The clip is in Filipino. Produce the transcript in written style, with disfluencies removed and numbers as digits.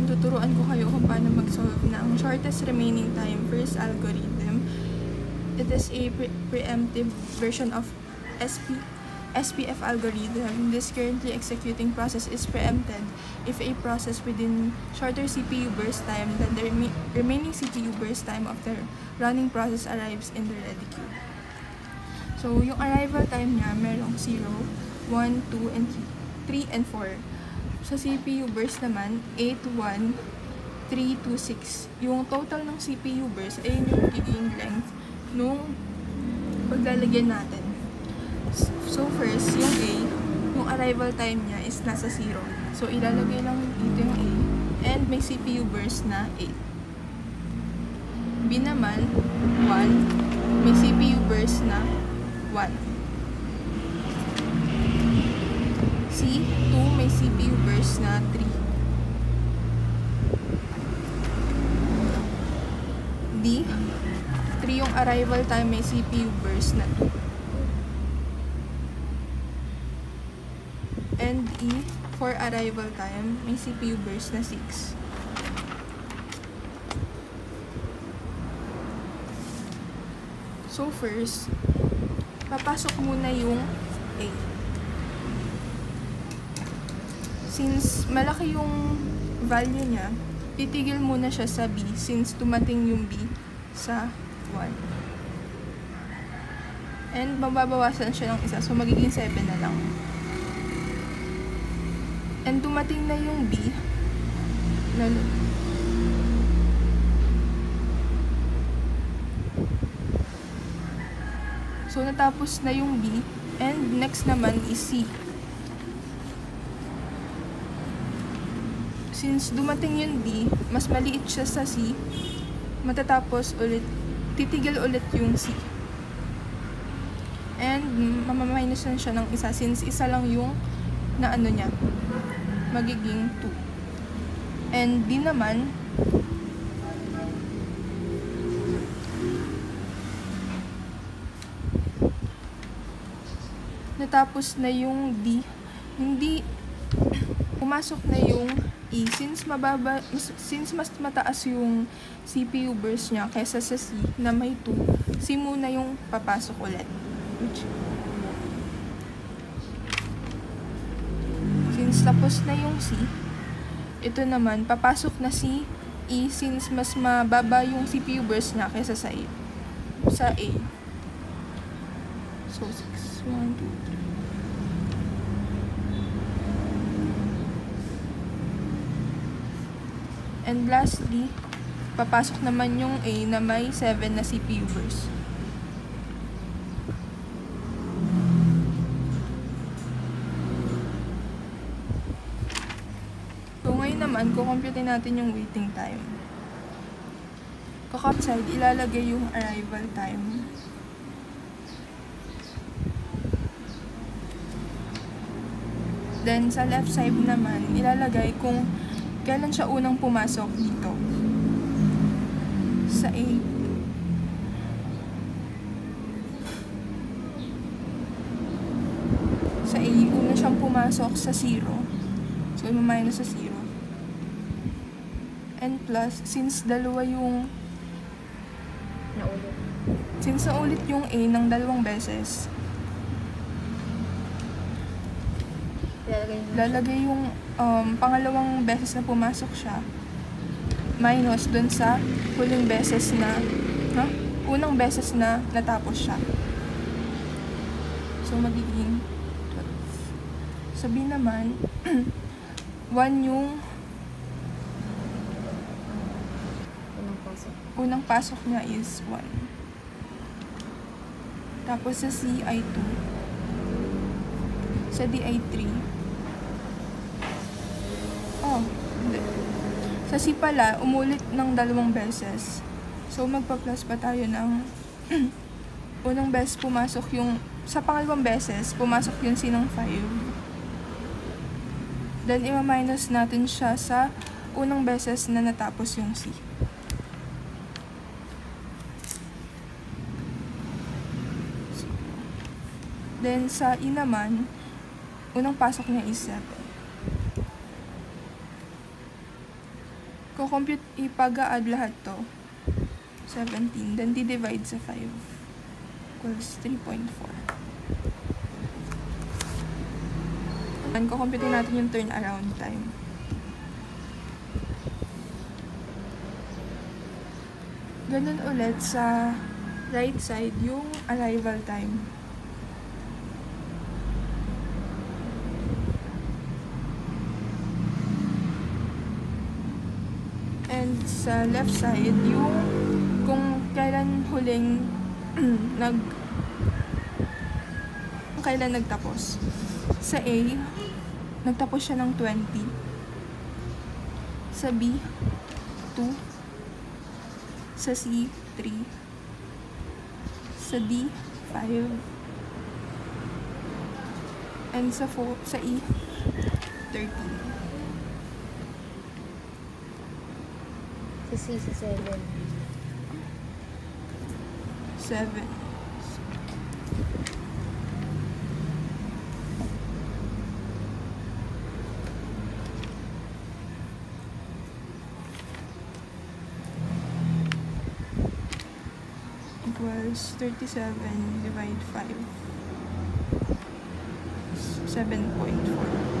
tuturuan ko kayo kung paano mag-solve ng shortest remaining time first algorithm. It is a preemptive version of SPF algorithm. This currently executing process is preempted if a process within shorter CPU burst time than the remaining CPU burst time of the running process arrives in the ready queue. So, yung arrival time niya, merong 0, 1, 2, and 3, and 4. Sa CPU burst naman, 8, 1, 3, 2, 6. Yung total ng CPU burst ay yung magiging length nung paglalagyan natin. So, first, yung A, yung arrival time niya is nasa 0. So, ilalagay lang dito yung A, and may CPU burst na 8. B naman, 1, may CPU burst na 1. C, 2, may CPU burst na 3. D, 3 yung arrival time, may CPU burst na 2. And E, for arrival time, may CPU burst na 6. So first, papasok muna yung A. Since malaki yung value niya, titigil muna siya sa B since tumating yung B sa 1. And mababawasan siya ng isa, so magiging 7 na lang. And dumating na yung B. So, natapos na yung B. And next naman is C. Since dumating yung D, mas maliit siya sa C, matatapos ulit, titigil ulit yung C. And mamamainusan siya ng isa since isa lang yung na ano niya, magiging 2. And D naman, natapos na yung D, hindi pumasok na yung E since mas mataas yung CPU burst niya kaysa sa C na may 2, C muna yung papasok ulit. Since tapos na yung C, ito naman papasok na si E since mas mababa yung CPU burst niya kaysa sa A. So 6, 1, 2, 3. And lastly, papasok naman yung A na may 7 na CPU burst. So ngayon naman, kukomputin natin yung waiting time. Kakap side, ilalagay yung arrival time. Then sa left side naman, ilalagay kung kailan siya unang pumasok dito sa A. Sa A, una siyang pumasok sa 0. So, i-minus sa 0. And plus, since dalawa yung naulit. Since naulit yung A ng dalawang beses, lalagay yung pangalawang beses na pumasok siya minus dun sa huling beses na unang beses na natapos siya. So, magiging 12. Sabi naman 1 yung unang pasok niya is 1. Tapos sa C ay 2. Sa D ay 3. Sa C pala, umulit ng dalawang beses. So, magpa-plus pa tayo ng unang beses pumasok yung, sa pangalawang beses, pumasok yung C ng 5. Then, ima-minus natin siya sa unang beses na natapos yung C. Then, sa E naman, unang pasok niya is 7. Compute, ipag-add lahat to. 17. Then, di-divide sa 5. Equals 3.4. And compute natin yung turnaround time. Ganun ulit sa right side yung arrival time. And sa left side yung kung kailan huling kailan nagtapos. Sa A, nagtapos siya ng 20. Sa B, 2. Sa C, 3. Sa D, 5. And sa E, 13. Sa C, sa 7. 7. Equals 37 divide 5. 7.4.